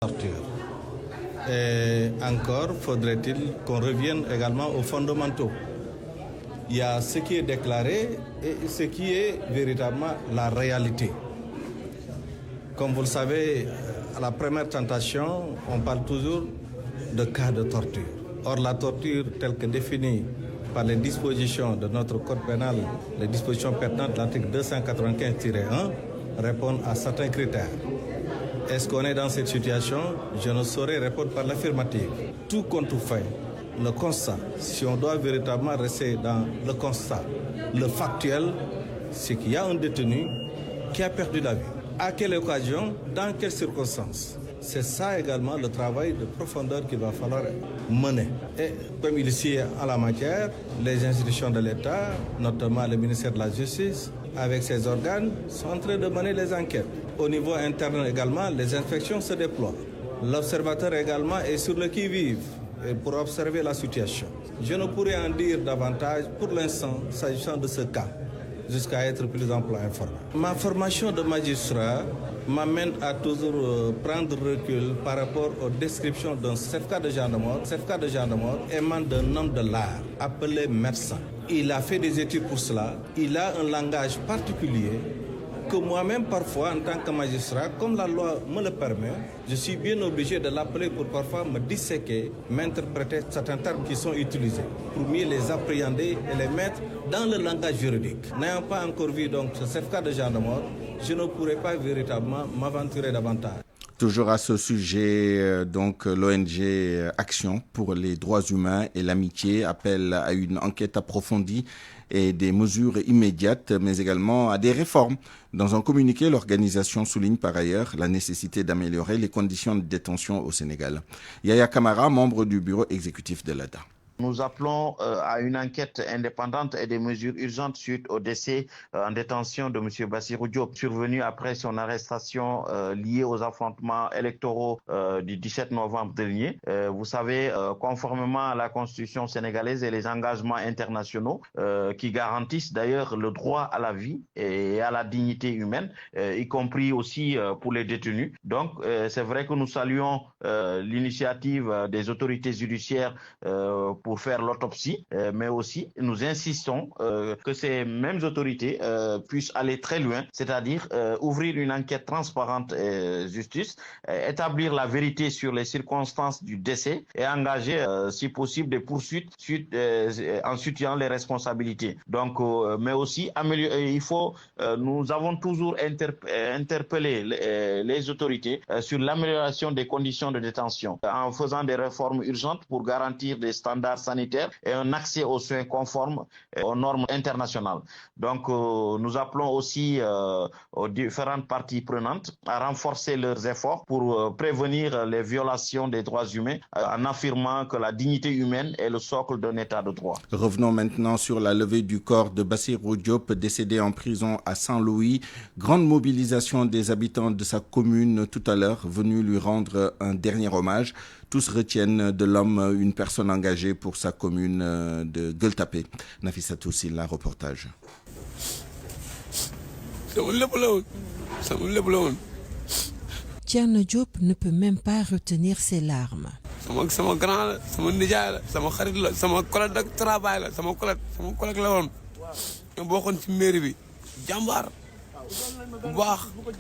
torture. Et encore, faudrait-il qu'on revienne également aux fondamentaux. Il y a ce qui est déclaré et ce qui est véritablement la réalité. Comme vous le savez, à la première tentation, on parle toujours de cas de torture. Or, la torture telle que définie par les dispositions de notre code pénal, les dispositions pertinentes de l'article 295-1, répondent à certains critères. Est-ce qu'on est dans cette situation? Je ne saurais répondre par l'affirmative. Tout compte fait, le constat, si on doit véritablement rester dans le constat, le factuel, c'est qu'il y a un détenu qui a perdu la vie. À quelle occasion? Dans quelles circonstances? C'est ça également le travail de profondeur qu'il va falloir mener. Et comme ici en la matière, les institutions de l'État, notamment le ministère de la Justice, avec ses organes, sont en train de mener les enquêtes. Au niveau interne également, les inspections se déploient. L'observateur également est sur le qui-vive pour observer la situation. Je ne pourrais en dire davantage pour l'instant s'agissant de ce cas, jusqu'à être plus amplement informé. Ma formation de magistrat m'amène à toujours prendre recul par rapport aux descriptions d'un certificat de gendarmerie. Certificat de gendarmerie émane d'un homme de l'art appelé médecin. Il a fait des études pour cela. Il a un langage particulier que moi-même, parfois, en tant que magistrat, comme la loi me le permet, je suis bien obligé de l'appeler pour parfois me disséquer, m'interpréter certains termes qui sont utilisés, pour mieux les appréhender et les mettre dans le langage juridique. N'ayant pas encore vu donc ce certificat de gendarmerie, je ne pourrais pas véritablement m'aventurer davantage. Toujours à ce sujet, donc l'ONG Action pour les droits humains et l'amitié appelle à une enquête approfondie et des mesures immédiates, mais également à des réformes. Dans un communiqué, l'organisation souligne par ailleurs la nécessité d'améliorer les conditions de détention au Sénégal. Yaya Kamara, membre du bureau exécutif de l'ADA. Nous appelons à une enquête indépendante et des mesures urgentes suite au décès en détention de M. Bassirou Diop, survenu après son arrestation liée aux affrontements électoraux du 17 novembre dernier. Vous savez, conformément à la Constitution sénégalaise et les engagements internationaux qui garantissent d'ailleurs le droit à la vie et à la dignité humaine, y compris aussi pour les détenus. Donc, c'est vrai que nous saluons l'initiative des autorités judiciaires pour faire l'autopsie, mais aussi nous insistons que ces mêmes autorités puissent aller très loin, c'est-à-dire ouvrir une enquête transparente et justice, établir la vérité sur les circonstances du décès et engager, si possible, des poursuites en situant les responsabilités. Donc, mais aussi améliorer. Nous avons toujours interpellé les autorités sur l'amélioration des conditions de détention en faisant des réformes urgentes pour garantir des standards sanitaires et un accès aux soins conformes aux normes internationales. Donc, nous appelons aussi aux différentes parties prenantes à renforcer leurs efforts pour prévenir les violations des droits humains en affirmant que la dignité humaine est le socle d'un état de droit. Revenons maintenant sur la levée du corps de Bassirou Diop, décédé en prison à Saint-Louis. Grande mobilisation des habitants de sa commune tout à l'heure, venus lui rendre un dernier hommage. Tous retiennent de l'homme une personne engagée pour sa commune de Gueule-Tapée. Nafissatou Silla, reportage. Thierno Diop ne peut même pas retenir ses larmes.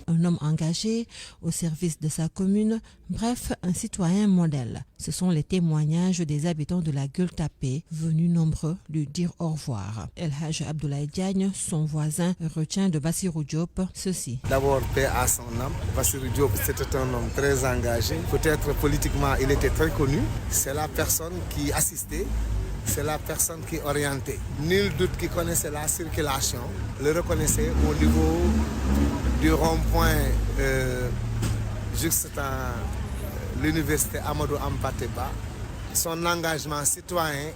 Un homme engagé au service de sa commune, bref, un citoyen modèle. Ce sont les témoignages des habitants de la Gueule-Tapée, venus nombreux lui dire au revoir. El Hadj Abdoulaye Diagne, son voisin, retient de Bassirou Diop ceci. D'abord, paix à son âme. Bassirou Diop, c'était un homme très engagé. Peut-être politiquement, il était très connu. C'est la personne qui assistait. C'est la personne qui orientait. Nul doute qu'il connaissait la circulation, le reconnaissait au niveau du rond-point juste à l'université Amadou Hampâté Bâ. Son engagement citoyen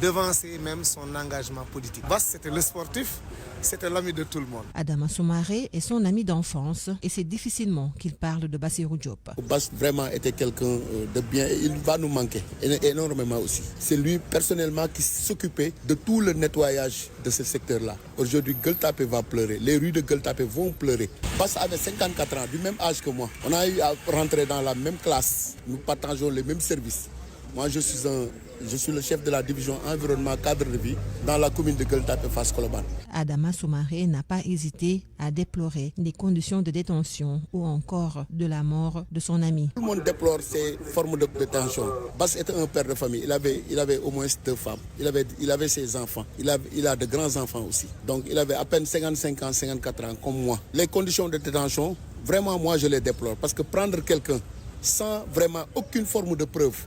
devancer même son engagement politique. Bass, c'était le sportif, c'était l'ami de tout le monde. Adama Soumaré est son ami d'enfance et c'est difficilement qu'il parle de Bassirou Diop. Bass vraiment était quelqu'un de bien et il va nous manquer énormément aussi. C'est lui personnellement qui s'occupait de tout le nettoyage de ce secteur-là. Aujourd'hui, Gueule Tapée va pleurer. Les rues de Gueule Tapée vont pleurer. Bass avait 54 ans, du même âge que moi. On a eu à rentrer dans la même classe. Nous partageons les mêmes services. Moi, je suis le chef de la division environnement cadre de vie dans la commune de Gueule Tapée Fass Colobane. Adama Soumaré n'a pas hésité à déplorer les conditions de détention ou encore de la mort de son ami. Tout le monde déplore ces formes de détention. Bass était un père de famille. Il avait au moins 2 femmes. Il avait ses enfants. Il a de grands enfants aussi. Donc il avait à peine 55 ans, 54 ans comme moi. Les conditions de détention, vraiment moi je les déplore. Parce que prendre quelqu'un sans vraiment aucune forme de preuve,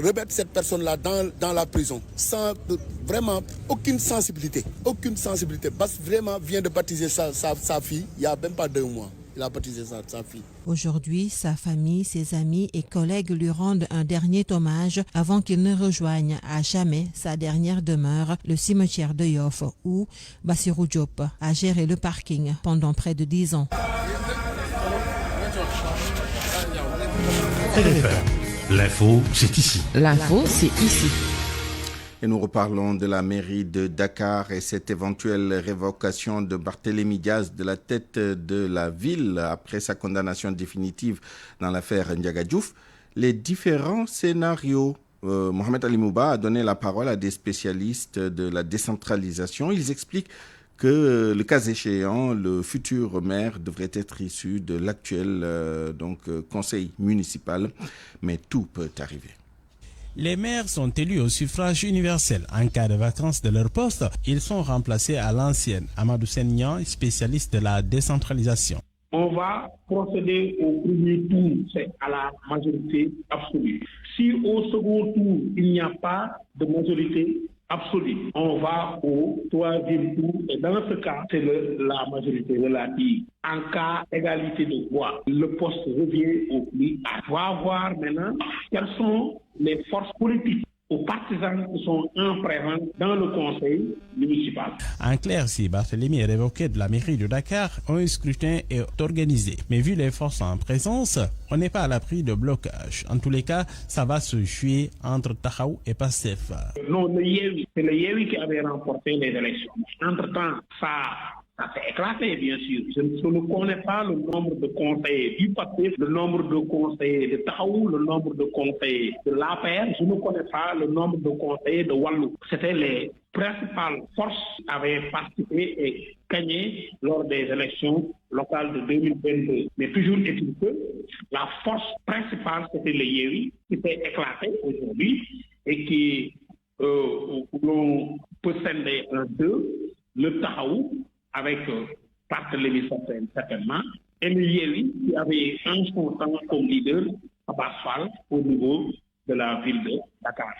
remettre cette personne-là dans la prison sans vraiment aucune sensibilité. Bass vraiment vient de baptiser sa fille il n'y a même pas 2 mois. Il a baptisé sa fille. Aujourd'hui, sa famille, ses amis et collègues lui rendent un dernier hommage avant qu'il ne rejoigne à jamais sa dernière demeure, le cimetière de Yoff, où Bassirou Diop a géré le parking pendant près de 10 ans. L'info, c'est ici. L'info, c'est ici. Et nous reparlons de la mairie de Dakar et cette éventuelle révocation de Barthélémy Diaz de la tête de la ville après sa condamnation définitive dans l'affaire Ndiaga Diouf. Les différents scénarios. Mohamed Ali Mouba a donné la parole à des spécialistes de la décentralisation. Ils expliquent que, le cas échéant, le futur maire devrait être issu de l'actuel conseil municipal. Mais tout peut arriver. Les maires sont élus au suffrage universel. En cas de vacances de leur poste, ils sont remplacés à l'ancienne. Amadou Sennian, spécialiste de la décentralisation. On va procéder au premier tour, c'est à la majorité absolue. Si au second tour, il n'y a pas de majorité absolue, on va au 3e tour et dans ce cas, c'est la majorité relative. En cas d'égalité de voix, le poste revient au plus bas. On va voir maintenant quelles sont les forces politiques aux partisans qui sont en présence dans le conseil municipal. En clair, si Barthélémy est révoqué de la mairie de Dakar, un scrutin est organisé. Mais vu les forces en présence, on n'est pas à l'abri de blocage. En tous les cas, ça va se jouer entre Tahaou et Pastef. Non, c'est le Yewwi qui avait remporté les élections. Entre-temps, ça s'est éclaté, bien sûr. Je ne connais pas le nombre de conseillers du Pastef, le nombre de conseillers de Tahaou, le nombre de conseillers de l'APR. Je ne connais pas le nombre de conseillers de Wallou. C'était les principales forces qui avaient participé et gagné lors des élections locales de 2022. Mais toujours est-il que la force principale, c'était le Yewwi, qui s'est éclaté aujourd'hui et qui, l'on peut scinder en deux, le Tahaou, avec Barthélémy certainement, et le Yewwi qui avait un son temps comme leader à Basfal au niveau de la ville de Dakar.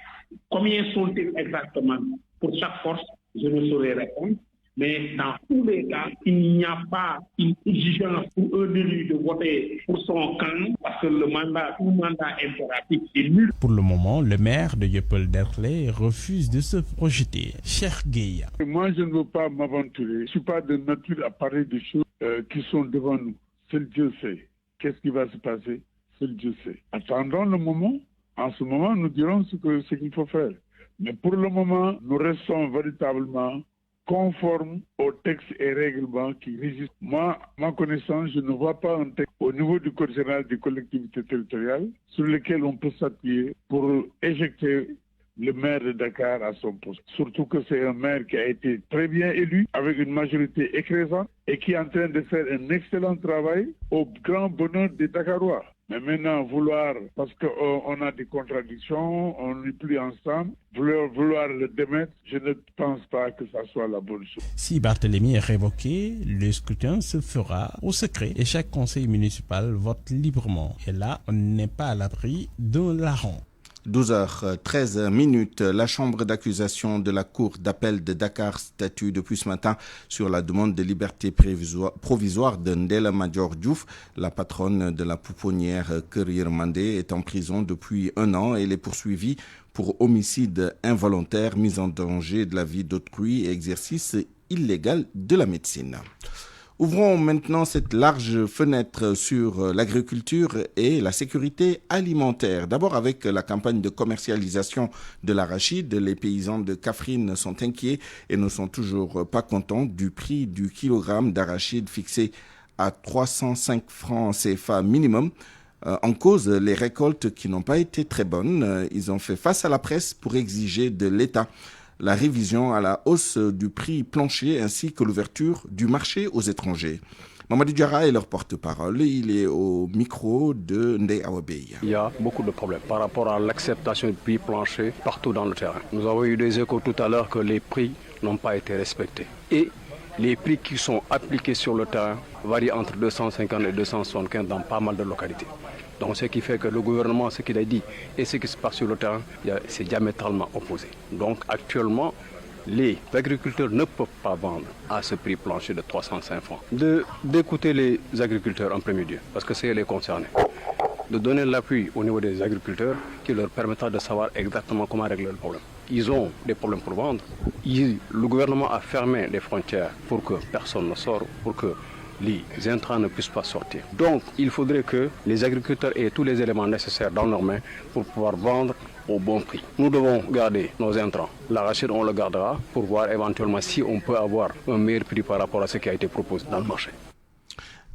Combien sont-ils exactement pour chaque force? Je ne saurais répondre. Mais dans tous les cas, il n'y a pas une exigence pour un élu de voter pour son camp parce que le mandat impératif est nul. Pour le moment, le maire de Yeppel-Derklé refuse de se projeter. Cheikh Gueye. Moi, je ne veux pas m'aventurer. Je ne suis pas de nature à parler des choses qui sont devant nous. Seul Dieu sait. Qu'est-ce qui va se passer? Seul Dieu sait. Attendons le moment. En ce moment, nous dirons ce qu'il faut faire. Mais pour le moment, nous restons véritablement conforme aux textes et règlements qui régissent. Moi, à ma connaissance, je ne vois pas un texte au niveau du Code général des collectivités territoriales sur lequel on peut s'appuyer pour éjecter le maire de Dakar à son poste. Surtout que c'est un maire qui a été très bien élu avec une majorité écrasante et qui est en train de faire un excellent travail au grand bonheur des Dakarois. Mais maintenant, parce qu'on a des contradictions, on n'est plus ensemble, vouloir le démettre, je ne pense pas que ça soit la bonne chose. Si Barthélémy est révoqué, le scrutin se fera au secret et chaque conseil municipal vote librement. Et là, on n'est pas à l'abri d'un larron. 12h13, la chambre d'accusation de la cour d'appel de Dakar statue depuis ce matin sur la demande de liberté provisoire de Ndella Madior Diouf. La patronne de la pouponnière Keur Yirmandé est en prison depuis 1 an et elle est poursuivie pour homicide involontaire, mise en danger de la vie d'autrui et exercice illégal de la médecine. Ouvrons maintenant cette large fenêtre sur l'agriculture et la sécurité alimentaire. D'abord avec la campagne de commercialisation de l'arachide. Les paysans de Kaffrine sont inquiets et ne sont toujours pas contents du prix du kilogramme d'arachide fixé à 305 francs CFA minimum. En cause, les récoltes qui n'ont pas été très bonnes. Ils ont fait face à la presse pour exiger de l'État la révision à la hausse du prix plancher ainsi que l'ouverture du marché aux étrangers. Mamadou Diarra est leur porte-parole. Il est au micro de Ndeye Awabey. Il y a beaucoup de problèmes par rapport à l'acceptation du prix plancher partout dans le terrain. Nous avons eu des échos tout à l'heure que les prix n'ont pas été respectés. Et les prix qui sont appliqués sur le terrain varient entre 250 et 275 dans pas mal de localités. Donc ce qui fait que le gouvernement, ce qu'il a dit et ce qui se passe sur le terrain, c'est diamétralement opposé. Donc actuellement, les agriculteurs ne peuvent pas vendre à ce prix plancher de 305 francs. D'écouter les agriculteurs en premier lieu, parce que c'est les concernés. De donner l'appui au niveau des agriculteurs qui leur permettra de savoir exactement comment régler le problème. Ils ont des problèmes pour vendre. Le gouvernement a fermé les frontières pour que personne ne sorte, pour que les intrants ne puissent pas sortir. Donc, il faudrait que les agriculteurs aient tous les éléments nécessaires dans leurs mains pour pouvoir vendre au bon prix. Nous devons garder nos intrants. L'arachide, on le gardera pour voir éventuellement si on peut avoir un meilleur prix par rapport à ce qui a été proposé dans le marché.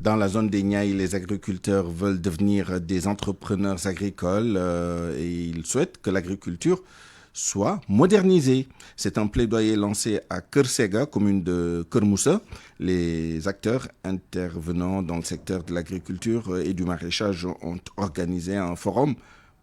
Dans la zone des Niayes, les agriculteurs veulent devenir des entrepreneurs agricoles et ils souhaitent que l'agriculture soit modernisée. C'est un plaidoyer lancé à Keur Sega, commune de Keur Moussa. Les acteurs intervenant dans le secteur de l'agriculture et du maraîchage ont organisé un forum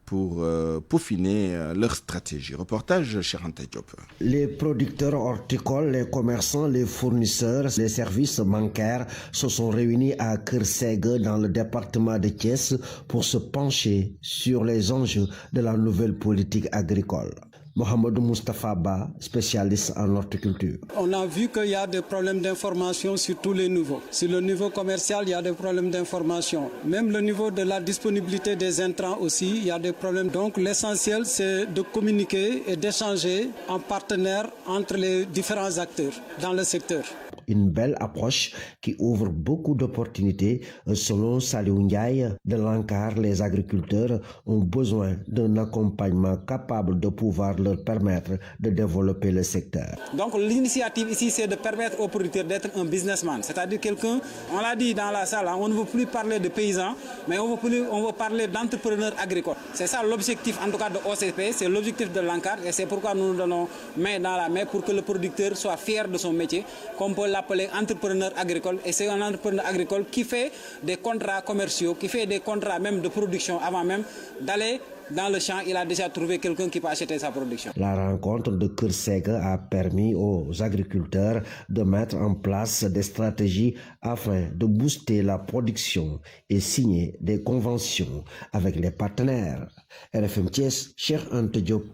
pour peaufiner leur stratégie. Reportage chez Anta Diop. Les producteurs horticoles, les commerçants, les fournisseurs, les services bancaires se sont réunis à Keur Sega dans le département de Thiès pour se pencher sur les enjeux de la nouvelle politique agricole. Mohamedou Moustapha Ba, spécialiste en horticulture. On a vu qu'il y a des problèmes d'information sur tous les niveaux. Sur le niveau commercial, il y a des problèmes d'information. Même le niveau de la disponibilité des intrants aussi, il y a des problèmes. Donc l'essentiel, c'est de communiquer et d'échanger en partenaire entre les différents acteurs dans le secteur. Une belle approche qui ouvre beaucoup d'opportunités. Selon Saliou Ndiaye de l'ANCAR, les agriculteurs ont besoin d'un accompagnement capable de pouvoir leur permettre de développer le secteur. Donc l'initiative ici, c'est de permettre aux producteurs d'être un businessman, c'est-à-dire quelqu'un, on l'a dit dans la salle, on ne veut plus parler de paysans, mais on veut parler d'entrepreneurs agricoles. C'est ça l'objectif en tout cas de OCP, c'est l'objectif de l'ANCAR et c'est pourquoi nous nous donnons main dans la main pour que le producteur soit fier de son métier, qu'on peut l'appeler entrepreneur agricole. Et c'est un entrepreneur agricole qui fait des contrats commerciaux, qui fait des contrats même de production avant même d'aller dans le champ. Il a déjà trouvé quelqu'un qui peut acheter sa production. La rencontre de Keur Sega a permis aux agriculteurs de mettre en place des stratégies afin de booster la production et signer des conventions avec les partenaires. RFM Thiès, Cheikh Anta Diop.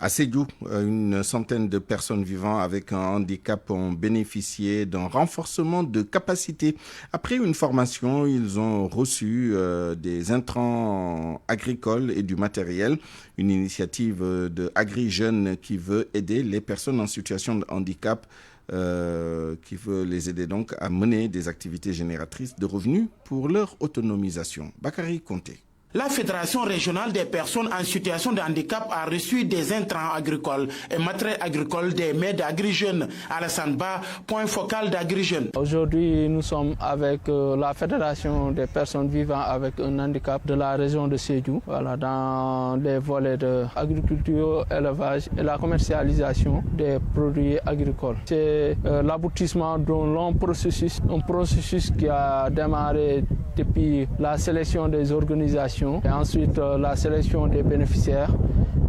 À Sédhiou, une centaine de personnes vivant avec un handicap ont bénéficié d'un renforcement de capacité. Après une formation, ils ont reçu des intrants agricoles et du matériel. Une initiative de Agri Jeunes qui veut aider les personnes en situation de handicap, qui veut les aider donc à mener des activités génératrices de revenus pour leur autonomisation. Bakary Conté. La Fédération régionale des personnes en situation de handicap a reçu des intrants agricoles et matériel agricole des maires d'Agri Jeunes. Alassane Ba, point focal d'Agri Jeunes. Aujourd'hui, nous sommes avec la Fédération des personnes vivant avec un handicap de la région de Sédhiou, dans les volets de agriculture, élevage et la commercialisation des produits agricoles. C'est l'aboutissement d'un long processus, un processus qui a démarré depuis la sélection des organisations et ensuite la sélection des bénéficiaires.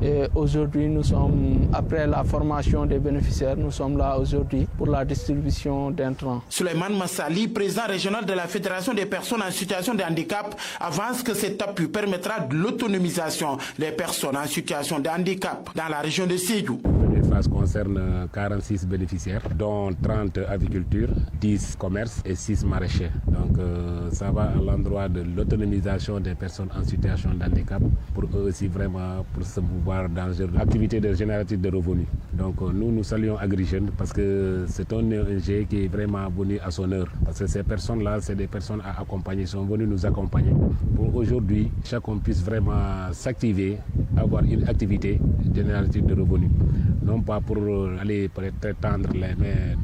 Et aujourd'hui, nous sommes, après la formation des bénéficiaires, nous sommes là aujourd'hui pour la distribution d'intrants. Souleymane Massali, président régional de la Fédération des personnes en situation de handicap, avance que cet appui permettra de l'autonomisation des personnes en situation de handicap dans la région de Sédhiou. Ça concerne 46 bénéficiaires, dont 30 aviculture, 10 commerces et 6 maraîchers. Donc ça va à l'endroit de l'autonomisation des personnes en situation de handicap pour eux aussi vraiment pour se mouvoir dans l'activité de génératrice de revenus. Donc nous saluons AgriJeunes parce que c'est un ONG qui est vraiment venu à son heure. Parce que ces personnes-là, c'est des personnes à accompagner, sont venues nous accompagner pour aujourd'hui chacun puisse vraiment s'activer, avoir une activité génératrice de revenus. Non pas pour aller peut-être tendre les mains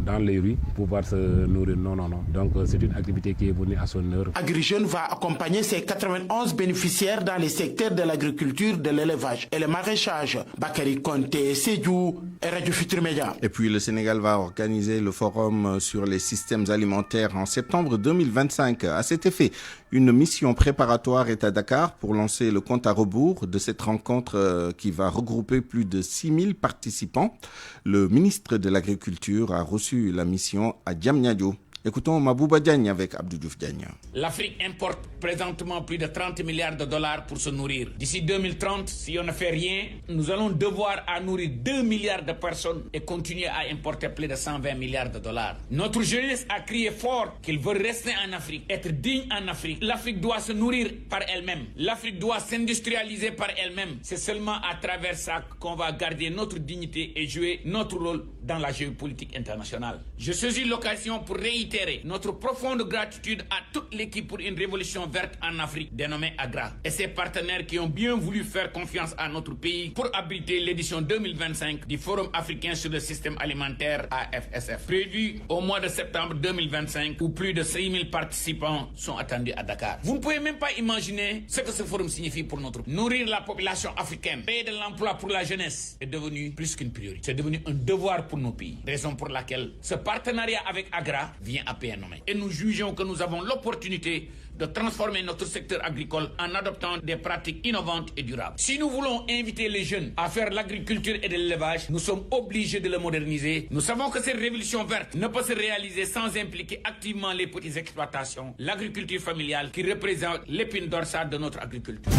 dans les rues pour pouvoir se nourrir. Non. Donc c'est une activité qui est venue à son heure. AgriJeunes va accompagner ses 91 bénéficiaires dans les secteurs de l'agriculture, de l'élevage et le maraîchage. Bakary Konté, Sédhiou et Radio Futur Média. Et puis le Sénégal va organiser le forum sur les systèmes alimentaires en septembre 2025. À cet effet, une mission préparatoire est à Dakar pour lancer le compte à rebours de cette rencontre qui va regrouper plus de 6000 participants. Le ministre de l'Agriculture a reçu la mission à Diamniadio. Écoutons Mabouba Diagne avec Abdou Diouf Diagne. L'Afrique importe présentement plus de 30 milliards de dollars pour se nourrir. D'ici 2030, si on ne fait rien, nous allons devoir nourrir 2 milliards de personnes et continuer à importer plus de 120 milliards de dollars. Notre jeunesse a crié fort qu'il veut rester en Afrique, être digne en Afrique. L'Afrique doit se nourrir par elle-même. L'Afrique doit s'industrialiser par elle-même. C'est seulement à travers ça qu'on va garder notre dignité et jouer notre rôle dans la géopolitique internationale. Je saisis l'occasion pour réitérer notre profonde gratitude à toute l'équipe pour une révolution verte en Afrique dénommée AGRA et ses partenaires qui ont bien voulu faire confiance à notre pays pour abriter l'édition 2025 du Forum africain sur le système alimentaire AFSF, prévu au mois de septembre 2025 où plus de 6000 participants sont attendus à Dakar. Vous ne pouvez même pas imaginer ce que ce forum signifie pour notre pays. Nourrir la population africaine, créer de l'emploi pour la jeunesse est devenu plus qu'une priorité. C'est devenu un devoir pour nos pays. Raison pour laquelle ce partenariat avec AGRA vient à peine nommé. Et nous jugeons que nous avons l'opportunité de transformer notre secteur agricole en adoptant des pratiques innovantes et durables. Si nous voulons inviter les jeunes à faire l'agriculture et de l'élevage, nous sommes obligés de le moderniser. Nous savons que cette révolution verte ne peut se réaliser sans impliquer activement les petites exploitations, l'agriculture familiale qui représente l'épine dorsale de notre agriculture.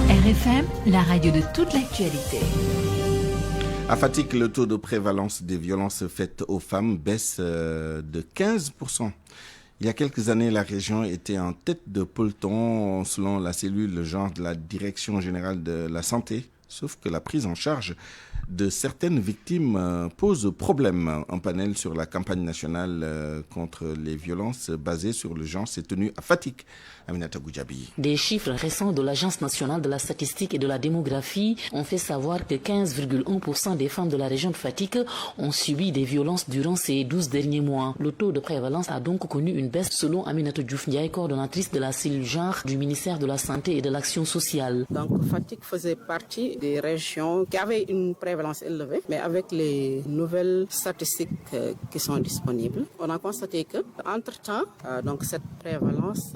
RFM, la radio de toute l'actualité. À Fatick, le taux de prévalence des violences faites aux femmes baisse de 15%. Il y a quelques années, la région était en tête de peloton selon la cellule genre de la Direction générale de la santé, sauf que la prise en charge de certaines victimes pose problème. Un panel sur la campagne nationale contre les violences basées sur le genre s'est tenu à Fatick. Aminata Goudiaby. Des chiffres récents de l'Agence nationale de la statistique et de la démographie ont fait savoir que 15,1% des femmes de la région de Fatick ont subi des violences durant ces 12 derniers mois. Le taux de prévalence a donc connu une baisse selon Aminata Diouf Ndiaye, coordonnatrice de la cellule genre du ministère de la Santé et de l'Action sociale. Donc Fatick faisait partie des régions qui avaient une prévalence élevée, mais avec les nouvelles statistiques qui sont disponibles, on a constaté que, entre-temps, donc cette prévalence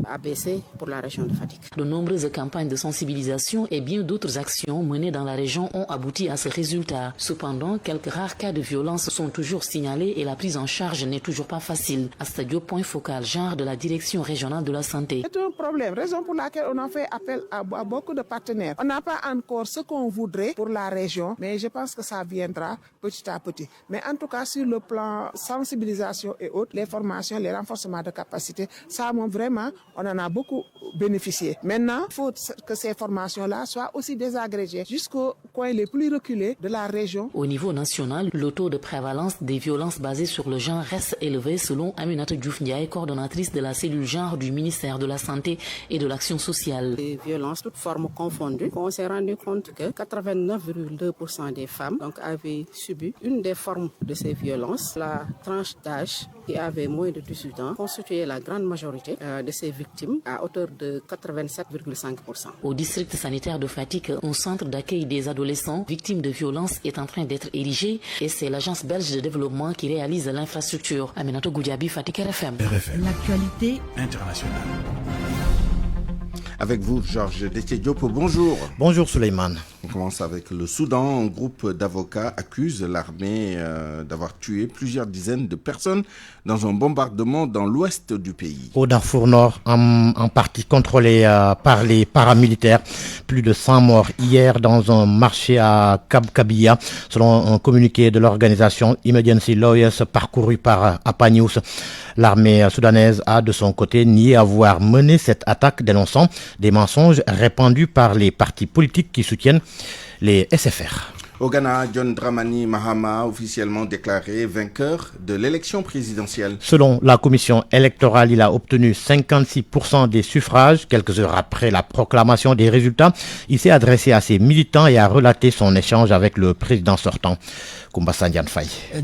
a baissé pour la région de Fatick. De nombreuses campagnes de sensibilisation et bien d'autres actions menées dans la région ont abouti à ce résultat. Cependant, quelques rares cas de violence sont toujours signalés et la prise en charge n'est toujours pas facile. À Stadio, point focal genre de la Direction régionale de la santé. C'est un problème, raison pour laquelle on a fait appel à beaucoup de partenaires. On n'a pas encore ce qu'on voudrait pour la région, mais je pense que ça viendra petit à petit. Mais en tout cas, sur le plan sensibilisation et autres, les formations, les renforcements de capacité, ça vraiment, on en a beaucoup bénéficié. Maintenant, il faut que ces formations-là soient aussi désagrégées jusqu'aux coins les plus reculés de la région. Au niveau national, le taux de prévalence des violences basées sur le genre reste élevé selon Aminata Diouf Ndiaye, coordonnatrice de la cellule genre du ministère de la Santé et de l'Action sociale. Les violences, toutes formes confondues, on s'est rendu compte compte que 89,2% des femmes avaient subi une des formes de ces violences. La tranche d'âge qui avait moins de 18 ans constituait la grande majorité de ces victimes à hauteur de 87,5%. Au district sanitaire de Fatick, un centre d'accueil des adolescents victimes de violences est en train d'être érigé et c'est l'agence belge de développement qui réalise l'infrastructure. Aminato Goudiaby, Fatick RFM. L'actualité internationale. Avec vous, Georges Détié-Diop, bonjour. Bonjour Souleymane. On commence avec le Soudan. Un groupe d'avocats accuse l'armée d'avoir tué plusieurs dizaines de personnes dans un bombardement dans l'ouest du pays. Au Darfour Nord, en partie contrôlé par les paramilitaires. Plus de 100 morts hier dans un marché à Kabia, selon un communiqué de l'organisation Emergency Lawyers parcouru par APA News. L'armée soudanaise a de son côté nié avoir mené cette attaque, dénonçant des mensonges répandus par les partis politiques qui soutiennent les SFR. Au Ghana, John Dramani Mahama officiellement déclaré vainqueur de l'élection présidentielle. Selon la commission électorale, il a obtenu 56% des suffrages. Quelques heures après la proclamation des résultats, il s'est adressé à ses militants et a relaté son échange avec le président sortant.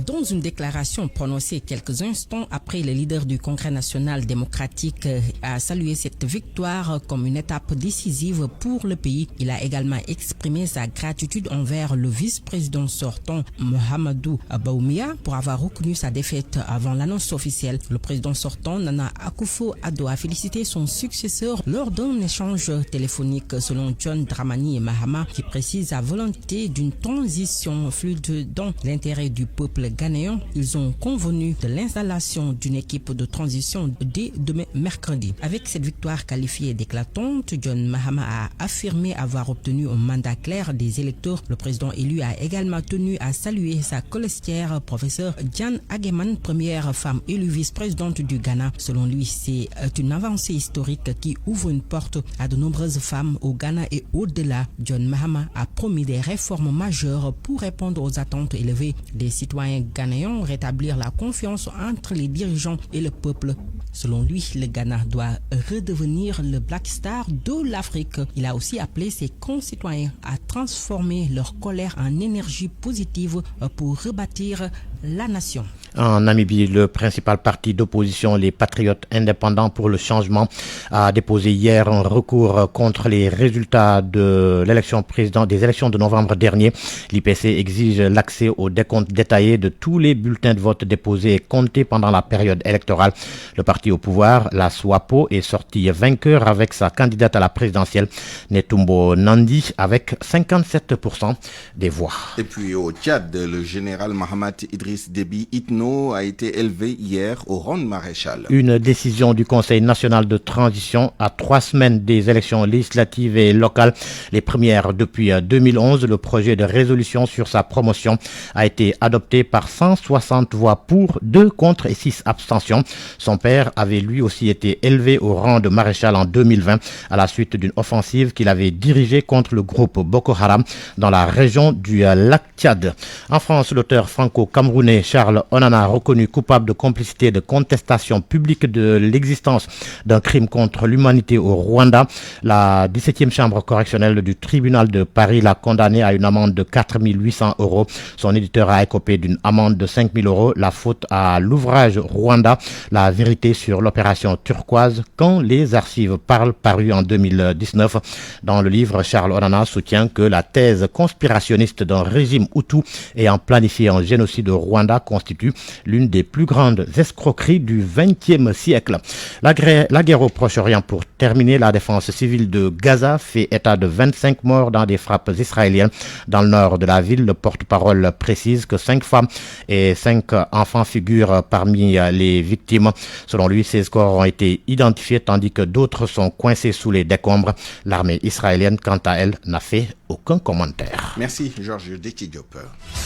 Dans une déclaration prononcée quelques instants après, le leader du Congrès national démocratique a salué cette victoire comme une étape décisive pour le pays. Il a également exprimé sa gratitude envers le vice-président sortant Mohamedou Baoumia pour avoir reconnu sa défaite avant l'annonce officielle. Le président sortant Nana Akufo-Addo a félicité son successeur lors d'un échange téléphonique selon John Dramani Mahama qui précise la volonté d'une transition fluide dans l'intérêt du peuple ghanéen. Ils ont convenu de l'installation d'une équipe de transition dès demain mercredi. Avec cette victoire qualifiée d'éclatante, John Mahama a affirmé avoir obtenu un mandat clair des électeurs. Le président élu a également tenu à saluer sa colistière, professeure Diane Ageman, première femme élue vice-présidente du Ghana. Selon lui, c'est une avancée historique qui ouvre une porte à de nombreuses femmes au Ghana et au-delà. John Mahama a promis des réformes majeures pour répondre aux attentes élevées des citoyens ghanéens, rétablir la confiance entre les dirigeants et le peuple. Selon lui, le Ghana doit redevenir le Black Star de l'Afrique. Il a aussi appelé ses concitoyens à transformer leur colère en énergie positive pour rebâtir la nation. En Namibie, le principal parti d'opposition, les Patriotes indépendants pour le changement, a déposé hier un recours contre les résultats de l'élection des élections de novembre dernier. L'IPC exige l'accès au décompte détaillé de tous les bulletins de vote déposés et comptés pendant la période électorale. Le parti au pouvoir, la SWAPO, est sorti vainqueur avec sa candidate à la présidentielle, Netumbo Nandi, avec 57% des voix. Et puis au Tchad, le général Mahamat Idriss Déby Itno a été élevé hier au rang de maréchal. Une décision du Conseil national de transition à 3 semaines des élections législatives et locales, les premières depuis 2011. Le projet de résolution sur sa promotion a été adopté par 160 voix pour, 2 contre et 6 abstentions. Son père avait lui aussi été élevé au rang de maréchal en 2020 à la suite d'une offensive qu'il avait dirigée contre le groupe Boko Haram dans la région du lac Tchad. En France, l'auteur franco-camerounais Charles Onana, reconnu coupable de complicité de contestation publique de l'existence d'un crime contre l'humanité au Rwanda. La 17e chambre correctionnelle du tribunal de Paris l'a condamné à une amende de 4 800 €. Son éditeur a écopé d'une amende de 5 000 €. La faute à l'ouvrage Rwanda, la vérité sur l'opération turquoise, quand les archives parlent, paru en 2019. Dans le livre, Charles Onana soutient que la thèse conspirationniste d'un régime hutu ayant planifié un génocide au Rwanda constitue l'une des plus grandes escroqueries du XXe siècle. La guerre au Proche-Orient, pour terminer, la défense civile de Gaza fait état de 25 morts dans des frappes israéliennes dans le nord de la ville. Le porte-parole précise que 5 femmes et 5 enfants figurent parmi les victimes. Selon lui, 16 corps ont été identifiés tandis que d'autres sont coincés sous les décombres. L'armée israélienne, quant à elle, n'a fait aucun commentaire. Merci Georges Détié-Diop.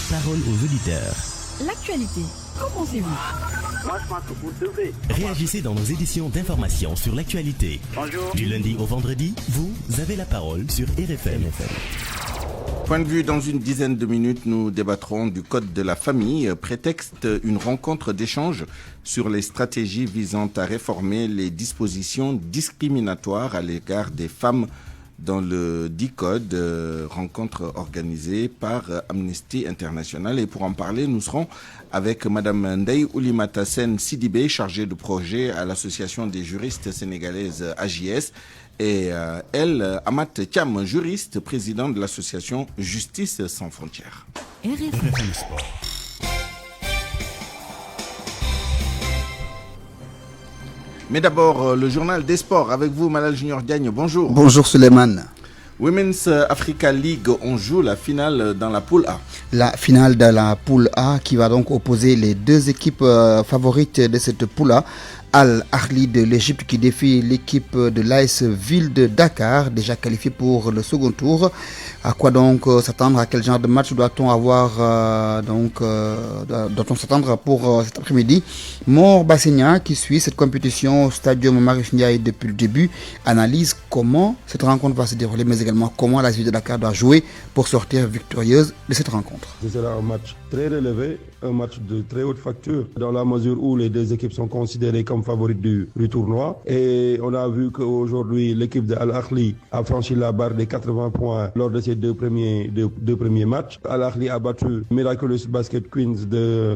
Parole aux auditeurs. L'actualité, qu'en pensez-vous? Moi, je pense que vous devez. Réagissez dans nos éditions d'information sur l'actualité. Bonjour. Du lundi au vendredi, vous avez la parole sur RFM. Point de vue, dans une dizaine de minutes, nous débattrons du Code de la famille, prétexte une rencontre d'échange sur les stratégies visant à réformer les dispositions discriminatoires à l'égard des femmes dans le DICODE, rencontre organisée par Amnesty International. Et pour en parler, nous serons avec Madame Ndeye Oulimata Sen Sidibé, chargée de projet à l'Association des juristes sénégalaises AJS, et elle, Amat Thiam, juriste, président de l'association Justice sans frontières. RFM Sport. Mais d'abord, le journal des sports avec vous, Malal Junior Diagne. Bonjour. Bonjour Suleiman. Women's Africa League, on joue la finale dans la poule A. La finale de la poule A qui va donc opposer les deux équipes favorites de cette poule A. Al-Ahli de l'Égypte qui défie l'équipe de l'AS Ville de Dakar, déjà qualifiée pour le second tour. À quoi donc s'attendre? À quel genre de match doit-on avoir doit-on s'attendre pour cet après-midi? Mor Bassegna, qui suit cette compétition au Stadium Marius Ndiaye depuis le début, analyse comment cette rencontre va se dérouler, mais également comment l'AS Ville de Dakar doit jouer pour sortir victorieuse de cette rencontre. Ce sera un match très relevé, un match de très haute facture, dans la mesure où les deux équipes sont considérées comme favorites du tournoi. Et on a vu qu'aujourd'hui, l'équipe de Al-Ahli a franchi la barre des 80 points lors de ces deux premiers matchs. Al-Ahli a battu Miraculous Basket Queens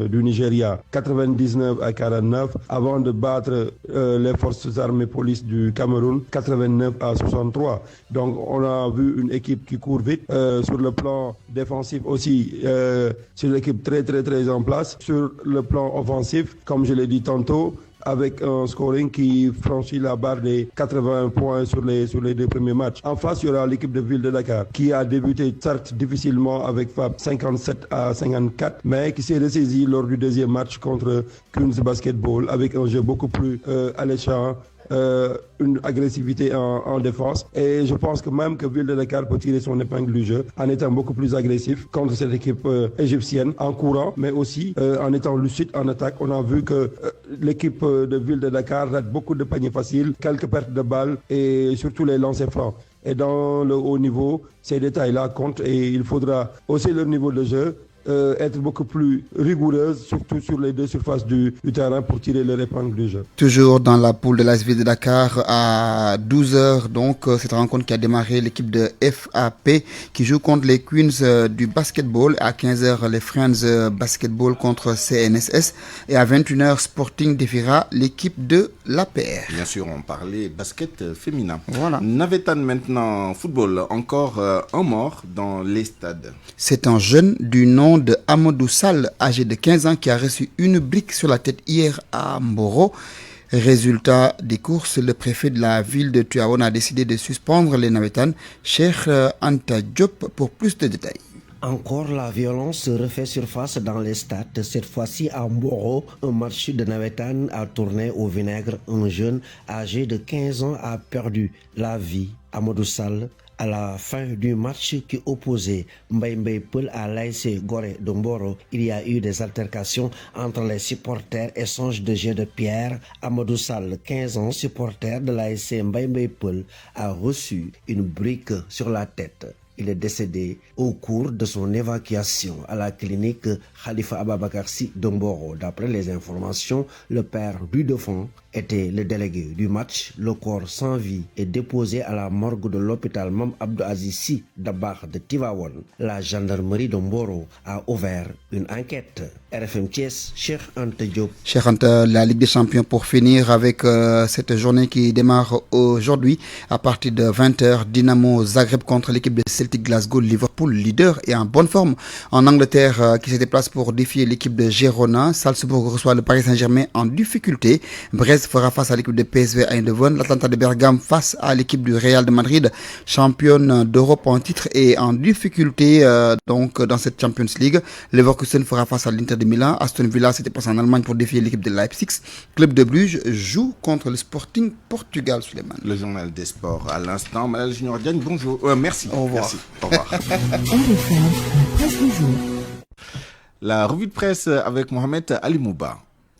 du Nigeria 99-49 avant de battre les forces armées police du Cameroun 89-63. Donc on a vu une équipe qui court vite. Sur le plan défensif aussi, c'est une équipe très en place. Sur le plan offensif, comme je l'ai dit tantôt, avec un scoring qui franchit la barre des 80 points sur les deux premiers matchs. En face, il y aura l'équipe de Ville de Dakar qui a débuté certes difficilement avec FAP 57-54, mais qui s'est ressaisie lors du deuxième match contre Queens Basketball avec un jeu beaucoup plus alléchant. Une agressivité en défense, et je pense que même que Ville de Dakar peut tirer son épingle du jeu en étant beaucoup plus agressif contre cette équipe égyptienne, en courant mais aussi en étant lucide en attaque. On a vu que l'équipe de Ville de Dakar rate beaucoup de paniers faciles, quelques pertes de balles et surtout les lancers francs. Et dans le haut niveau, ces détails-là comptent et il faudra hausser leur niveau de jeu, être beaucoup plus rigoureuse, surtout sur les deux surfaces du terrain pour tirer leur épingle du jeu. Toujours dans la poule de l'AS Ville de Dakar à 12h, donc cette rencontre qui a démarré, l'équipe de FAP qui joue contre les Queens du basketball. À 15h, les Friends Basketball contre CNSS, et à 21h, Sporting défiera l'équipe de l'APR. Bien sûr, on parlait basket féminin. Voilà. Navetan maintenant, football, encore un mort dans les stades. C'est un jeune du nom de Amadou Sall, âgé de 15 ans, qui a reçu une brique sur la tête hier à Mboro. Résultat des courses, le préfet de la ville de Tuaon a décidé de suspendre les Navetans. Cheikh Anta Diop pour plus de détails. Encore la violence refait surface dans les stades. Cette fois-ci à Mboro, un match de Navetan a tourné au vinaigre. Un jeune âgé de 15 ans a perdu la vie. Amadou Sall, à la fin du match qui opposait Mbaye Peul à l'ASC Gorée de Mboro, il y a eu des altercations entre les supporters, échange de jets de pierre. Amadou Sall, 15 ans, supporter de l'ASC Mbaye Peul, a reçu une brique sur la tête. Il est décédé au cours de son évacuation à la clinique Khalifa Ababakar Sy de Mboro. D'après les informations, le père du défunt était le délégué du match. Le corps sans vie est déposé à la morgue de l'hôpital Mam Abdou Aziz Sy Dabakh de Tivaouane. La gendarmerie de Mboro a ouvert une enquête. RFM Thiès, Cheikh Anta Diop. Cheikh Anta, la Ligue des Champions pour finir avec cette journée qui démarre aujourd'hui à partir de 20h. Dynamo Zagreb contre l'équipe de Celtic Glasgow. Liverpool, leader et en bonne forme en Angleterre, qui se déplace pour défier l'équipe de Girona. Salzbourg reçoit le Paris Saint-Germain en difficulté. Brest fera face à l'équipe de PSV Eindhoven. L'Atalanta de Bergame face à l'équipe du Real de Madrid, championne d'Europe en titre et en difficulté donc dans cette Champions League. Leverkusen fera face à l'Inter de Milan. Aston Villa se déplace en Allemagne pour défier l'équipe de Leipzig. Club de Bruges joue contre le Sporting Portugal, Suleiman. Le journal des sports à l'instant. Malal Junior Diagne, bonjour. Merci. Au revoir. Merci. Au revoir. La revue de presse avec Mohamed Ali Mouba.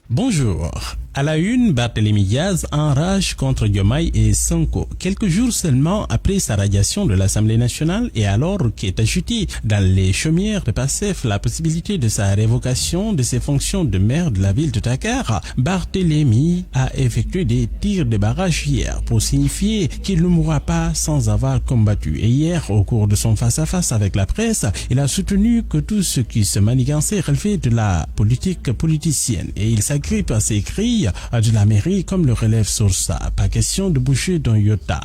Bonjour. À la une, Barthélémy Diaz enrage contre Diomaye et Sonko. Quelques jours seulement après sa radiation de l'Assemblée nationale et alors qu'est ajoutée dans les chaumières de PASTEF la possibilité de sa révocation de ses fonctions de maire de la ville de Dakar, Barthélémy a effectué des tirs de barrage hier pour signifier qu'il ne mourra pas sans avoir combattu. Et hier, au cours de son face-à-face avec la presse, il a soutenu que tout ce qui se manigançait relevait de la politique politicienne et il s'agrippe à ses cris de la mairie comme le relève Source.A. Pas question de boucher d'un iota.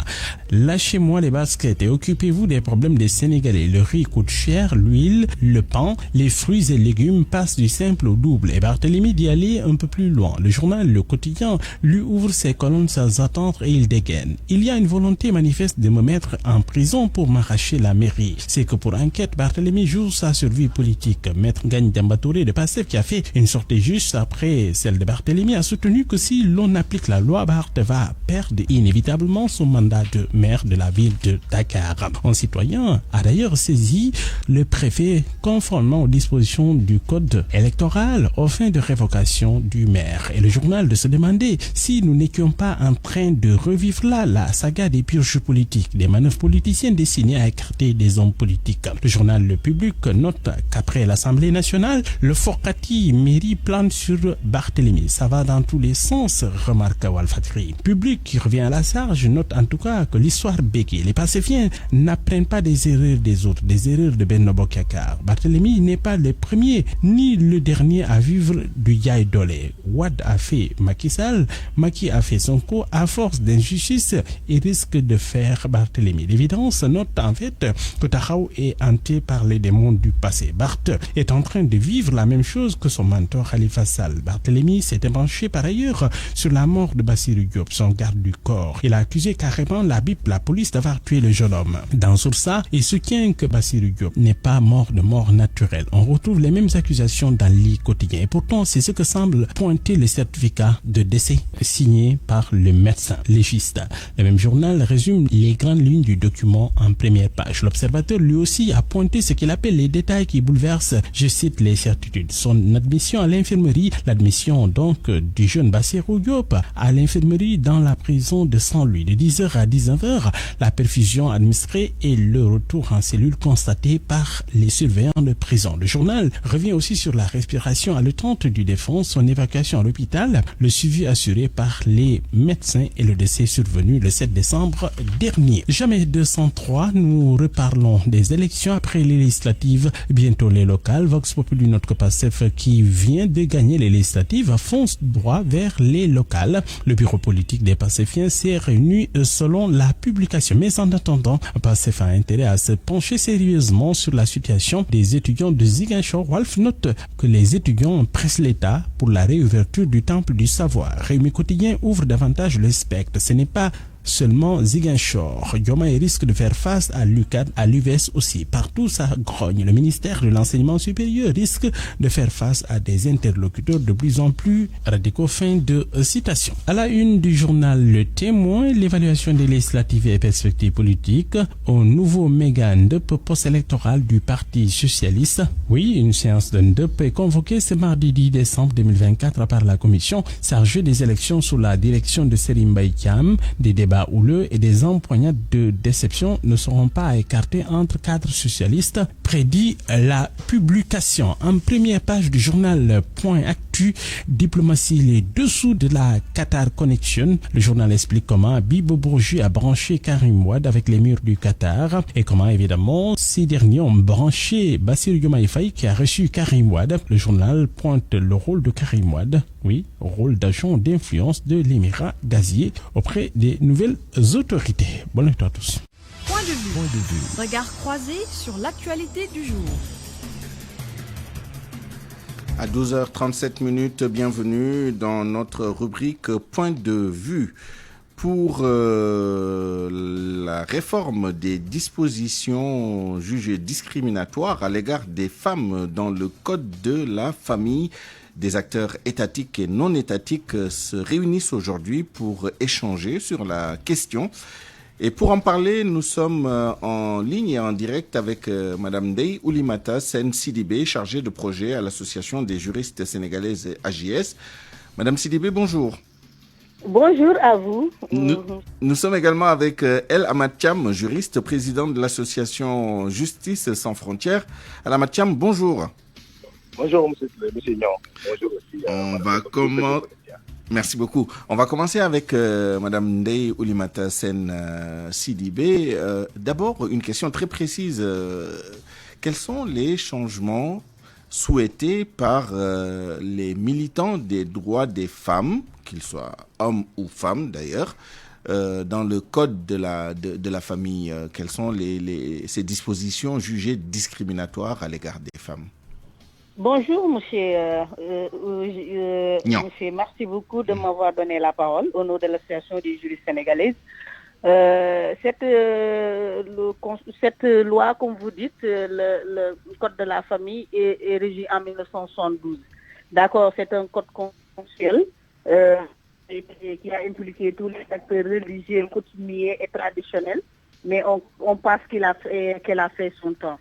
Lâchez-moi les baskets et occupez-vous des problèmes des Sénégalais. Le riz coûte cher, l'huile, le pain, les fruits et légumes passent du simple au double. Et Barthélémy d'y aller un peu plus loin. Le journal Le Quotidien lui ouvre ses colonnes sans attendre et il dégaine. Il y a une volonté manifeste de me mettre en prison pour m'arracher la mairie. C'est que pour enquête, Barthélémy joue sa survie politique. Maître Ngagne Demba Touré de PASTEF qui a fait une sortie juste après celle de Barthélémy a soutenu que si l'on applique la loi, Barth va perdre inévitablement son mandat de maire de la ville de Dakar. Un citoyen a d'ailleurs saisi le préfet conformément aux dispositions du code électoral aux fins de révocation du maire. Et le journal de se demander si nous n'étions pas en train de revivre là la saga des purges politiques, des manœuvres politiciennes destinées à écarter des hommes politiques. Le journal Le Public note qu'après l'Assemblée nationale, le Focati mairie plane sur Barthélémy. Ça va dans tous les sens, remarque Walfatri. Public qui revient à la charge note en tout cas que l'histoire béquée. Les Pastéfiens n'apprennent pas des erreurs des autres, des erreurs de Benno Bokk Yakaar. Barthélémy n'est pas le premier ni le dernier à vivre du Yaay Dolé. Wade a fait Macky Sall, Macky a fait Sonko. À force d'injustice, il risque de faire Barthélémy. L'évidence note en fait que Taxaw est hanté par les démons du passé. Barth est en train de vivre la même chose que son mentor Khalifa Sall. Barthélémy s'est penché par ailleurs sur la mort de Bassirou Diop, son garde du corps. Il a accusé carrément la BIP, la police, d'avoir tué le jeune homme. Dans Source.A, il soutient que Bassirou Diop n'est pas mort de mort naturelle. On retrouve les mêmes accusations dans le quotidien. Et pourtant, c'est ce que semble pointer le certificat de décès signé par le médecin légiste. Le même journal résume les grandes lignes du document en première page. L'Observateur lui aussi a pointé ce qu'il appelle les détails qui bouleversent, je cite, les certitudes. Son admission à l'infirmerie, l'admission donc du jeune Bassirou Diop à l'infirmerie dans la prison de Saint-Louis de 10h à 19h, la perfusion administrée et le retour en cellule constaté par les surveillants de prison. Le journal revient aussi sur la respiration haletante du défunt, son évacuation à l'hôpital, le suivi assuré par les médecins et le décès survenu le 7 décembre dernier. Jamais 203, nous reparlons des élections après les législatives, bientôt les locales. Vox Populi, notre PASTEF qui vient de gagner les législatives, fonce droit vers les locales. Le bureau politique des Pastéfiens s'est réuni selon la publication. Mais en attendant, PASTEF a intérêt à se pencher sérieusement sur la situation des étudiants de Ziguinchor. Walf note que les étudiants pressent l'État pour la réouverture du temple du savoir. Réumi Quotidien ouvre davantage le spectre. Ce n'est pas seulement Ziguinchor. Diomaye risque de faire face à l'UCAD, à l'UVS aussi. Partout ça grogne. Le ministère de l'Enseignement supérieur risque de faire face à des interlocuteurs de plus en plus radicaux. Fin de citation. À la une du journal Le Témoin, l'évaluation des législatives et perspectives politiques au nouveau méga NDEP post-électoral du Parti socialiste. Oui, une séance de NDEP est convoquée ce mardi 10 décembre 2024 par la commission chargée des élections sous la direction de Serigne Mbaye Thiam. Des débats houleux et des empoignades de déception ne seront pas à écarter entre cadres socialistes, prédit la publication en première page du journal Point Actu. Diplomatie, les dessous de la Qatar Connection. Le journal explique comment Bibo Bourgi a branché Karim Wade avec les murs du Qatar et comment évidemment ces derniers ont branché Bassirou Diomaye Faye qui a reçu Karim Wade. Le journal pointe le rôle de Karim Wade, oui, rôle d'agent d'influence de l'émirat gazier auprès des nouvelles autorités. Bonne nuit à tous. Point de vue. Regard croisé sur l'actualité du jour. À 12h37, bienvenue dans notre rubrique Point de vue. Pour la réforme des dispositions jugées discriminatoires à l'égard des femmes dans le Code de la famille, des acteurs étatiques et non étatiques se réunissent aujourd'hui pour échanger sur la question. Et pour en parler, nous sommes en ligne et en direct avec Madame Ndeye Oulimata Sen Sidibé, chargée de projet à l'Association des juristes sénégalaises AJS. Madame Sidibé, bonjour. Bonjour à vous. Nous sommes également avec El Hamad Thiam, juriste, président de l'association Justice sans frontières. El Hamad Thiam, bonjour. Bonjour, monsieur Nyon. Bonjour aussi. Merci beaucoup. On va commencer avec Madame Ndeye Oulimata Sen Sidibé. D'abord, une question très précise. Quels sont les changements souhaités par les militants des droits des femmes, qu'ils soient hommes ou femmes d'ailleurs, dans le code de la famille? Quelles sont ces dispositions jugées discriminatoires à l'égard des femmes? Bonjour, monsieur. Monsieur, merci beaucoup de m'avoir donné la parole au nom de l'association des juristes sénégalaises. Cette loi, comme vous dites, le code de la famille est régi en 1972. D'accord, c'est un code consensuel qui a impliqué tous les acteurs religieux, coutumiers et traditionnels, mais on pense qu'elle a fait son temps.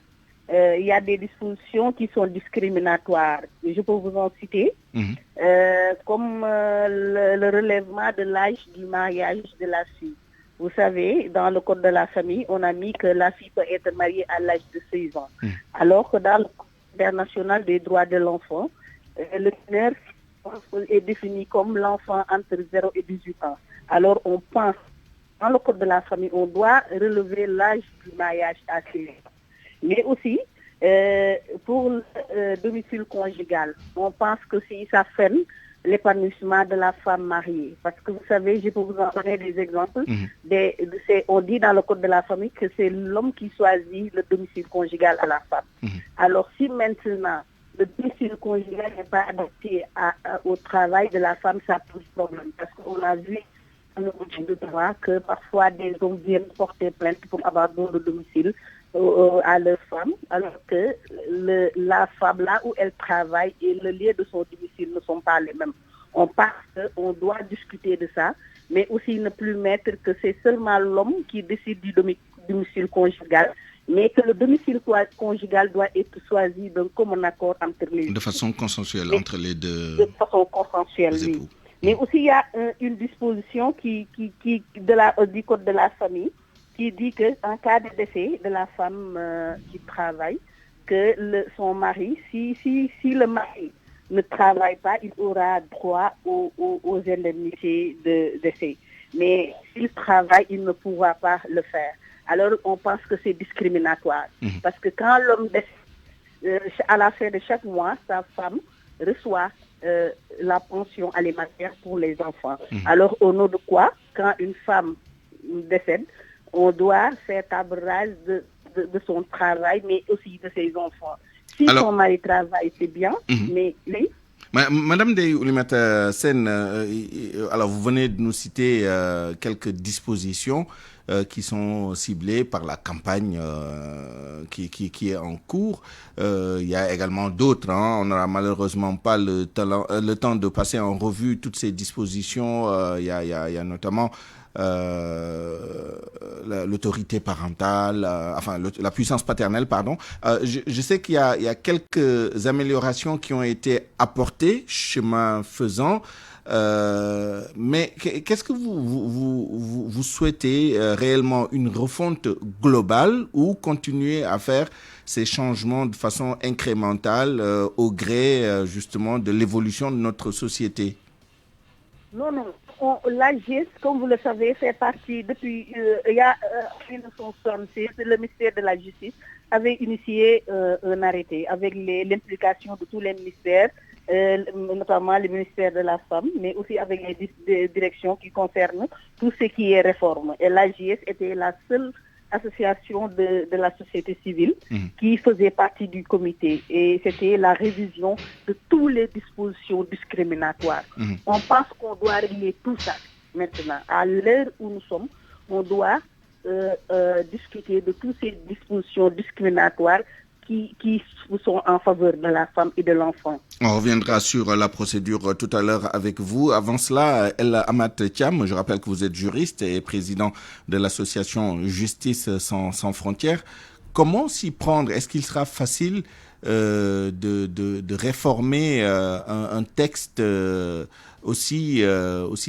Il y a des dispositions qui sont discriminatoires. Je peux vous en citer, comme le relèvement de l'âge du mariage de la fille. Vous savez, dans le code de la famille, on a mis que la fille peut être mariée à l'âge de 16 ans. Alors que dans le code international des droits de l'enfant, le mineur est défini comme l'enfant entre 0 et 18 ans. Alors on pense, dans le code de la famille, on doit relever l'âge du mariage à 16 ans. Mais aussi, pour le domicile conjugal, on pense que si ça freine l'épanouissement de la femme mariée. Parce que vous savez, je peux vous en donner des exemples. On dit dans le code de la famille que c'est l'homme qui choisit le domicile conjugal à la femme. Alors si maintenant le domicile conjugal n'est pas adapté au travail de la femme, ça pose problème. Parce qu'on a vu dans le de droit que parfois des hommes viennent porter plainte pour abandon de domicile à leur femme, alors que la femme là où elle travaille et le lieu de son domicile ne sont pas les mêmes. On pense qu'on doit discuter de ça, mais aussi ne plus mettre que c'est seulement l'homme qui décide du domicile conjugal, mais que le domicile conjugal doit être choisi d'un commun accord entre les deux. De façon consensuelle entre les deux. De façon consensuelle, oui. Mais aussi il y a une disposition du code de la famille qui dit qu'en cas de décès de la femme qui travaille, que son mari, si le mari ne travaille pas, il aura droit aux indemnités de décès. Mais s'il travaille, il ne pourra pas le faire. Alors on pense que c'est discriminatoire. Parce que quand l'homme décède, à la fin de chaque mois, sa femme reçoit la pension alimentaire pour les enfants. Alors au nom de quoi, quand une femme décède, on doit faire table rase de son travail, mais aussi de ses enfants. Si son mari travaille, c'est bien, mais oui. Madame Ndeye Oulimata Sen, alors vous venez de nous citer quelques dispositions qui sont ciblées par la campagne qui est en cours. Il y a également d'autres. On n'aura malheureusement pas le temps de passer en revue toutes ces dispositions. Il y a notamment l'autorité parentale, la puissance paternelle, pardon. Je sais qu'il y a quelques améliorations qui ont été apportées, chemin faisant. Mais qu'est-ce que vous souhaitez réellement, une refonte globale ou continuer à faire ces changements de façon incrémentale au gré justement de l'évolution de notre société? Non. L'AGIS, comme vous le savez, fait partie depuis 1966, le ministère de la Justice avait initié un arrêté avec l'implication de tous les ministères, notamment le ministère de la Femme, mais aussi avec les directions qui concernent tout ce qui est réforme. Et l'AGIS était la seule association de la société civile qui faisait partie du comité, et c'était la révision de toutes les dispositions discriminatoires. On pense qu'on doit régler tout ça maintenant. À l'heure où nous sommes, on doit discuter de toutes ces dispositions discriminatoires qui sont en faveur de la femme et de l'enfant. On reviendra sur la procédure tout à l'heure avec vous. Avant cela, El Hamad Thiam, je rappelle que vous êtes juriste et président de l'association Justice sans frontières. Comment s'y prendre? Est-ce qu'il sera facile de réformer un texte aussi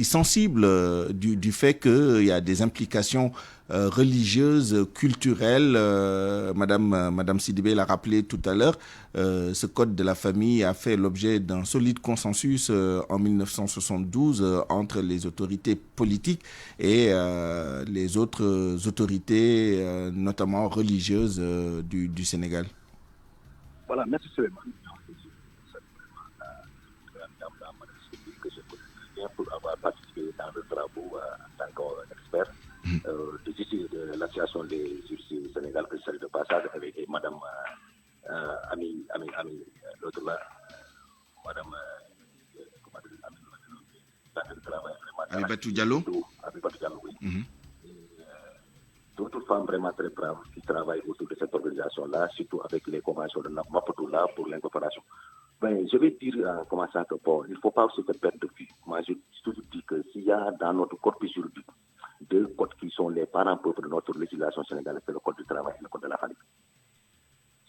sensible du fait qu'il y a des implications religieuses, culturelles. Madame Sidibé l'a rappelé tout à l'heure. Ce code de la famille a fait l'objet d'un solide consensus en 1972 entre les autorités politiques et les autres autorités, notamment religieuses du Sénégal. Voilà, merci Suleiman. Pour avoir participé dans le travaux en tant qu'expert de l'association des juristes du Sénégal que je salue de passage avec Madame Ami, l'autre là, Madame Abibatou Diallo. Abibatou Diallo, oui. D'autres femmes vraiment très braves qui travaillent autour de cette organisation-là, surtout avec les conventions de Maputo-là pour l'incorporation. Ben, je vais dire en commençant que bon, il ne faut pas se perdre de vue. Moi, je toujours dis que s'il y a dans notre corpus juridique deux codes qui sont les parents pauvres de notre législation sénégalaise, c'est le code du travail et le code de la famille.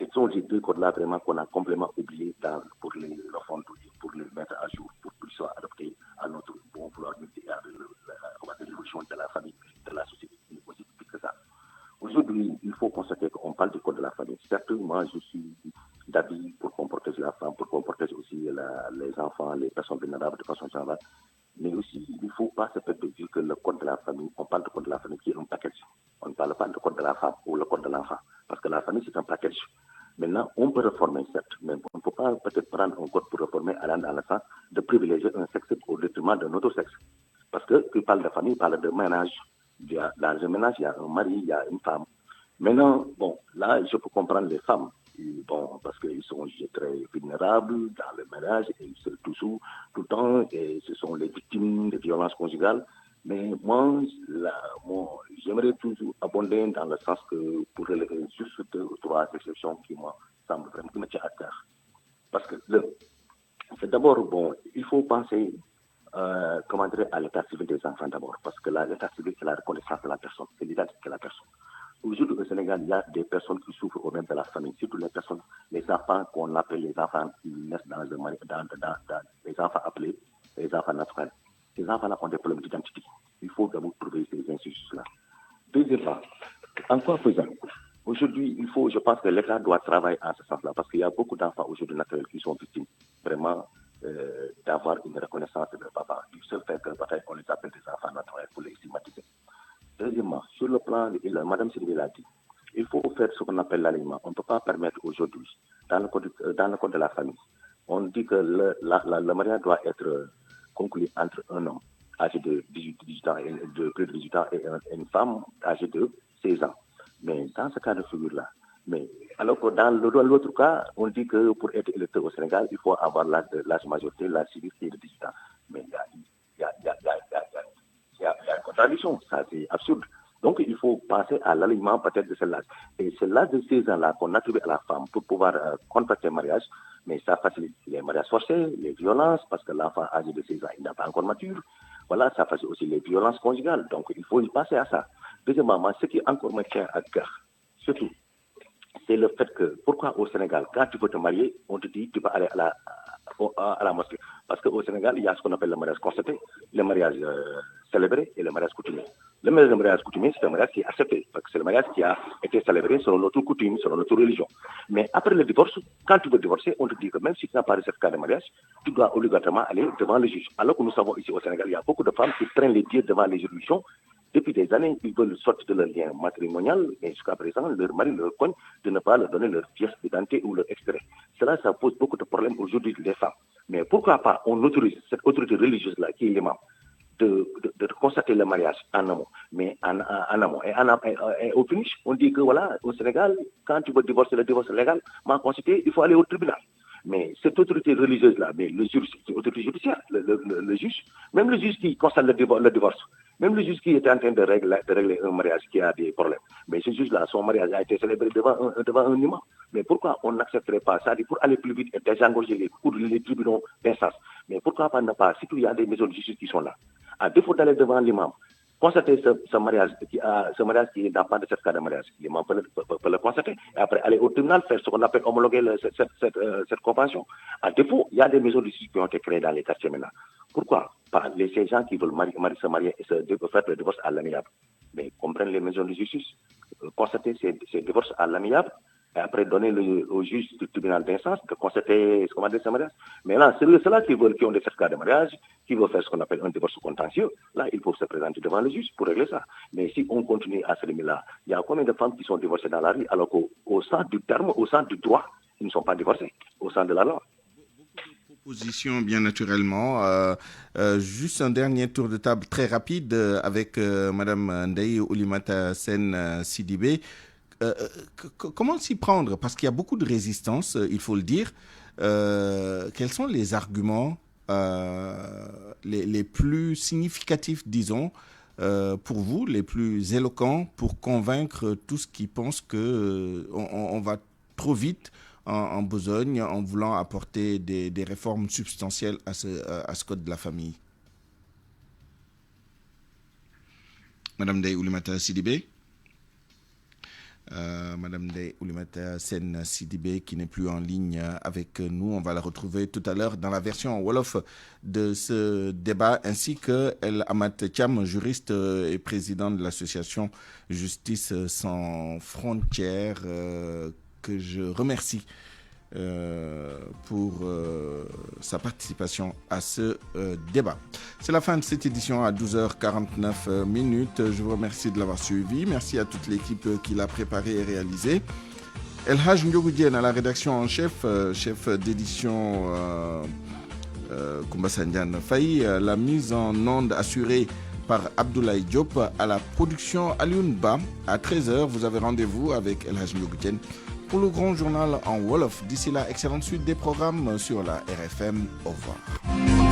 Ce sont ces deux codes-là vraiment qu'on a complètement oubliés pour les refondre, pour les mettre à jour, pour qu'ils soient adoptés à notre bon vouloir et à l'évolution de la famille, de la société, aussi vite que ça. Aujourd'hui, il faut constater qu'on parle du code de la famille. Certes, moi, je suis d'avis pour qu'on protège la femme, pour qu'on protège aussi les enfants, les personnes vulnérables de façon générale. Mais aussi, il ne faut pas se perdre de vue que le code de la famille, on parle de code de la famille qui est un package. On ne parle pas de code de la femme ou le code de l'enfant. Parce que la famille, c'est un package. Maintenant, on peut réformer, certes, mais on ne peut pas peut-être prendre un code pour réformer allant dans le sens de privilégier un sexe au détriment d'un autre sexe. Parce que tu parles de famille, il parle de ménage. Dans un ménage, il y a un mari, il y a une femme. Maintenant, bon, là, je peux comprendre les femmes. Bon, parce qu'ils sont très vulnérables dans le ménage et ils se touchent tout le temps et ce sont les victimes de violences conjugales. Mais moi, j'aimerais toujours abonder dans le sens que pour relever juste 2 ou 3 exceptions qui me semblent vraiment qui me tiennent à cœur. Parce que c'est d'abord, bon, il faut penser à l'état civil des enfants d'abord. Parce que l'état civil, c'est la reconnaissance de la personne, c'est l'identité de la personne. Aujourd'hui, au Sénégal, il y a des personnes qui souffrent au même de la famille, surtout les personnes, les enfants qu'on appelle les enfants qui naissent dans les enfants appelés les enfants naturels. Ces enfants-là ont des problèmes d'identité. Il faut d'abord trouver ces institutions-là. Deuxièmement, en quoi faisant? Aujourd'hui, je pense que l'État doit travailler en ce sens-là, parce qu'il y a beaucoup d'enfants aujourd'hui naturels qui sont victimes vraiment d'avoir une reconnaissance de leur papa. Du seul fait qu'on les appelle des enfants naturels pour les stigmatiser. Deuxièmement, sur le plan, Mme Sylvie l'a dit, il faut faire ce qu'on appelle l'alignement. On ne peut pas permettre aujourd'hui, dans le code de la famille, on dit que le mariage doit être conclu entre un homme âgé de 18 ans, de plus de 18 ans et une femme âgée de 16 ans. Mais dans ce cas de figure-là, alors que dans l'autre cas, on dit que pour être électeur au Sénégal, il faut avoir l'âge majorité, l'âge civil qui est de 18 ans. Mais il y a une contradiction, ça c'est absurde. Donc il faut passer à l'alignement peut-être de celle-là. Et c'est l'âge de 16 ans-là qu'on attribue à la femme pour pouvoir contracter un mariage, mais ça facilite les mariages forcés, les violences, parce que l'enfant âgé de 16 ans, il n'est pas encore mature. Voilà, ça facilite aussi les violences conjugales. Donc il faut y passer à ça. Deuxièmement, ce qui encore me tient à cœur, surtout, c'est le fait que, pourquoi au Sénégal, quand tu veux te marier, on te dit tu vas aller à la mosquée. Parce qu'au Sénégal, il y a ce qu'on appelle le mariage constaté, le mariage célébré et le mariage coutumier. Le mariage coutumier, c'est un mariage qui est accepté, parce que c'est le mariage qui a été célébré selon notre coutume, selon notre religion. Mais après le divorce, quand tu veux divorcer, on te dit que même si tu n'as pas de certificat de mariage, tu dois obligatoirement aller devant le juge. Alors que nous savons ici au Sénégal, il y a beaucoup de femmes qui traînent les pieds devant les juridictions. Depuis des années, ils veulent sortir de leur lien matrimonial, et jusqu'à présent, leur mari leur cogne de ne pas leur donner leur pièce d'identité ou leur extrait. Cela, ça pose beaucoup de problèmes aujourd'hui des femmes. Mais pourquoi pas on autorise cette autorité religieuse-là, qui est l'imam, de constater le mariage en amont, mais en amont. Et au finish, on dit que voilà, au Sénégal, quand tu veux divorcer, le divorce légal, il faut aller au tribunal. Mais cette autorité religieuse-là, mais le juge, c'est une autorité judiciaire, le juge, même le juge qui constate le divorce, même le juge qui était en train de régler un mariage qui a des problèmes. Mais ce juge-là, son mariage a été célébré devant un imam. Mais pourquoi on n'accepterait pas ça, pour aller plus vite et désengorger les tribunaux d'instance? Mais pourquoi pas ne pas, surtout il y a des maisons de justice qui sont là. À défaut d'aller devant l'imam, constater ce mariage qui n'a pas de certificat de mariage, l'imam peut le constater, et après aller au tribunal faire ce qu'on appelle homologuer cette convention. À défaut, il y a des maisons de justice qui ont été créées dans les quartiers maintenant. Pourquoi? Par ces gens qui veulent se marier et faire le divorce à l'amiable. Mais comprennent les maisons de justice, constater ces divorces à l'amiable, et après donner au juge du tribunal d'instance de constater ce mariage. Mais là, c'est ceux-là qui ont des certificats de mariage, qui veulent faire ce qu'on appelle un divorce contentieux. Là, il faut se présenter devant le juge pour régler ça. Mais si on continue à ce limite-là, il y a combien de femmes qui sont divorcées dans la rue, alors qu'au sens du terme, au sens du droit, ils ne sont pas divorcés, au sens de la loi. Position, bien naturellement. Juste un dernier tour de table très rapide avec Madame Ndeye Oulimata Sène Sidibé. Comment s'y prendre? Parce qu'il y a beaucoup de résistance, il faut le dire. Quels sont les arguments les plus significatifs, disons, pour vous, les plus éloquents pour convaincre tous qui pensent qu'on va trop vite en besogne en voulant apporter des réformes substantielles à ce code de la famille? Madame Ndeye Oulimata Sidibé. Madame Ndeye Oulimata Sène Sidibé qui n'est plus en ligne avec nous. On va la retrouver tout à l'heure dans la version Wolof de ce débat, ainsi que El Amat Thiam, juriste et président de l'association Justice sans frontières, que je remercie pour sa participation à ce débat. C'est la fin de cette édition à 12h49 minutes. Je vous remercie de l'avoir suivi. Merci à toute l'équipe qui l'a préparé et réalisé. El Haj Ndiogoudien à la rédaction en chef, chef d'édition Koumba Sandiane Faye, la mise en onde assurée par Abdoulaye Diop, à la production Alioune Ba. À 13h, vous avez rendez-vous avec El Haj Ndiogoudien pour le grand journal en Wolof. D'ici là, excellente suite des programmes sur la RFM. Au revoir.